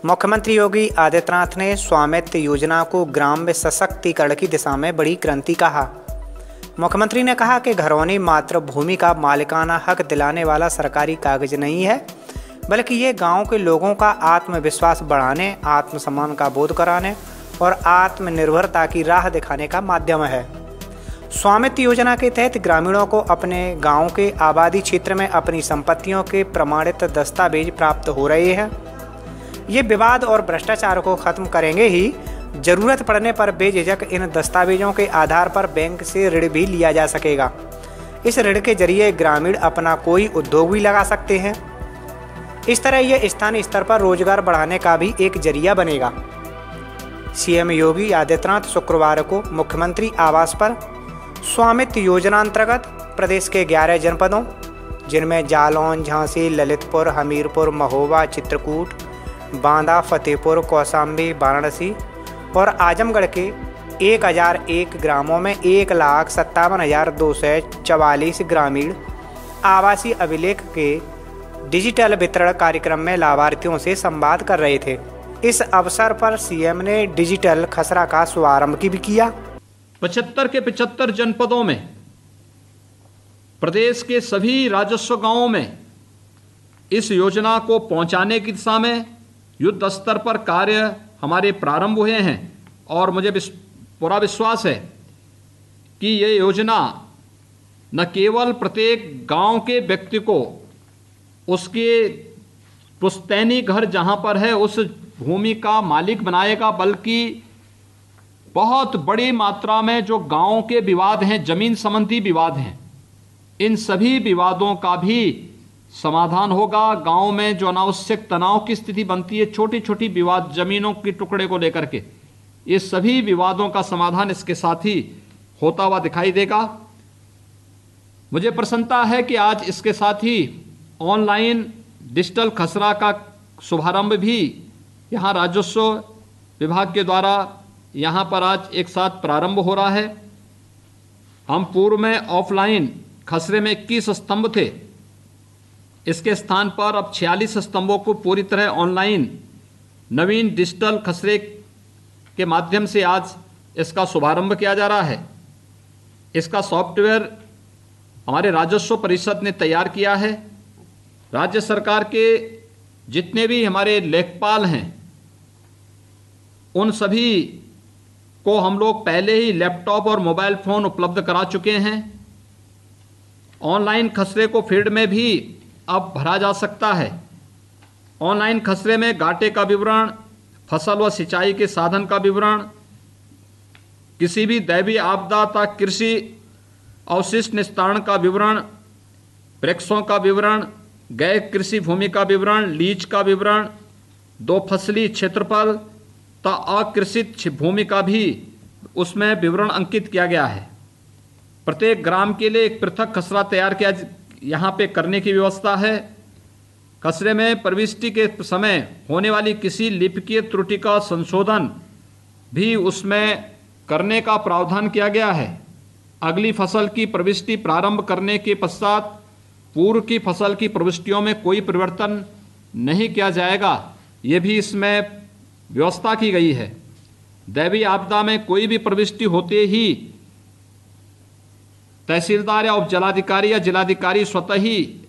मुख्यमंत्री योगी आदित्यनाथ ने स्वामित्व योजना को ग्राम्य सशक्तिकरण की दिशा में बड़ी क्रांति कहा। मुख्यमंत्री ने कहा कि घरौनी मातृभूमि का मालिकाना हक दिलाने वाला सरकारी कागज नहीं है, बल्कि ये गांव के लोगों का आत्मविश्वास बढ़ाने, आत्मसम्मान का बोध कराने और आत्मनिर्भरता की राह दिखाने का माध्यम है। स्वामित्व योजना के तहत ग्रामीणों को अपने गांव के आबादी क्षेत्र में अपनी संपत्तियों के प्रमाणित दस्तावेज प्राप्त हो रहे हैं। ये विवाद और भ्रष्टाचार को खत्म करेंगे ही जरूरत पड़ने पर बेझिझक इन दस्तावेजों के आधार पर बैंक से ऋण भी लिया जा सकेगा। इस ऋण के जरिए ग्रामीण अपना कोई उद्योग भी लगा सकते हैं। इस तरह यह स्थानीय स्तर पर रोजगार बढ़ाने का भी एक जरिया बनेगा। सीएम योगी आदित्यनाथ शुक्रवार को मुख्यमंत्री आवास पर स्वामित्व योजना अंतर्गत प्रदेश के 11 जनपदों, जिनमें जालौन, झांसी, ललितपुर, हमीरपुर, महोबा, चित्रकूट, बांदा, फतेहपुर, कौशाम्बी, वाराणसी और आजमगढ़ के 1001 ग्रामों में 1,57,244 ग्रामीण आवासीय अभिलेख के डिजिटल वितरण कार्यक्रम में लाभार्थियों से संवाद कर रहे थे। इस अवसर पर सीएम ने डिजिटल खसरा का शुभारंभ भी किया। 75 के 75 जनपदों में प्रदेश के सभी राजस्व गांवों में इस योजना को पहुंचाने की दिशा में युद्ध स्तर पर कार्य हमारे प्रारंभ हुए हैं और मुझे पूरा विश्वास है कि ये योजना न केवल प्रत्येक गांव के व्यक्ति को उसके पुश्तैनी घर जहां पर है उस भूमि का मालिक बनाएगा, बल्कि बहुत बड़ी मात्रा में जो गांव के विवाद हैं, जमीन संबंधी विवाद हैं, इन सभी विवादों का भी समाधान होगा। गांव में जो अनावश्यक तनाव की स्थिति बनती है, छोटी छोटी विवाद जमीनों के टुकड़े को लेकर के, ये सभी विवादों का समाधान इसके साथ ही होता हुआ दिखाई देगा। मुझे प्रसन्नता है कि आज इसके साथ ही ऑनलाइन डिजिटल खसरा का शुभारंभ भी यहाँ राजस्व विभाग के द्वारा यहाँ पर आज एक साथ प्रारंभ हो रहा है। हम पूर्व में ऑफलाइन खसरे में 21 स्तंभ थे, इसके स्थान पर अब 46 स्तंभों को पूरी तरह ऑनलाइन नवीन डिजिटल खसरे के माध्यम से आज इसका शुभारंभ किया जा रहा है। इसका सॉफ्टवेयर हमारे राजस्व परिषद ने तैयार किया है। राज्य सरकार के जितने भी हमारे लेखपाल हैं, उन सभी को हम लोग पहले ही लैपटॉप और मोबाइल फ़ोन उपलब्ध करा चुके हैं। ऑनलाइन खसरे को फील्ड में भी अब भरा जा सकता है। ऑनलाइन खसरे में घाटे का विवरण, फसल व सिंचाई के साधन का विवरण, किसी भी दैवीय आपदा तथा कृषि अवशिष्ट निस्तारण का विवरण, वृक्षों का विवरण, गैर कृषि भूमि का विवरण, लीज का विवरण, 2 फसली क्षेत्रफल तथा अकृषित भूमि का भी उसमें विवरण अंकित किया गया है। प्रत्येक ग्राम के लिए एक पृथक खसरा तैयार किया यहाँ पे करने की व्यवस्था है। खसरे में प्रविष्टि के समय होने वाली किसी लिपिकीय त्रुटि का संशोधन भी उसमें करने का प्रावधान किया गया है। अगली फसल की प्रविष्टि प्रारंभ करने के पश्चात पूर्व की फसल की प्रविष्टियों में कोई परिवर्तन नहीं किया जाएगा, ये भी इसमें व्यवस्था की गई है। दैवीय आपदा में कोई भी प्रविष्टि होते ही तहसीलदार या उपजिलाधिकारी या जिलाधिकारी स्वतः ही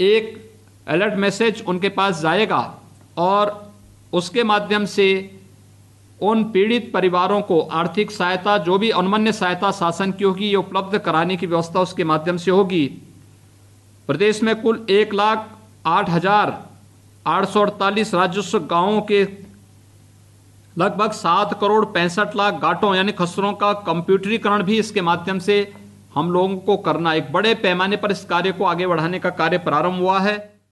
एक अलर्ट मैसेज उनके पास जाएगा और उसके माध्यम से उन पीड़ित परिवारों को आर्थिक सहायता, जो भी अनुमन्य सहायता शासन की होगी, ये उपलब्ध कराने की व्यवस्था उसके माध्यम से होगी। प्रदेश में कुल 1,08,848 राजस्व गांवों के लगभग 7,65,00,000 गांठों यानी खसरों का कंप्यूटरीकरण भी इसके माध्यम से हम लोगों को करना, एक बड़े पैमाने पर इस कार्य को आगे बढ़ाने का कार्य प्रारंभ हुआ है।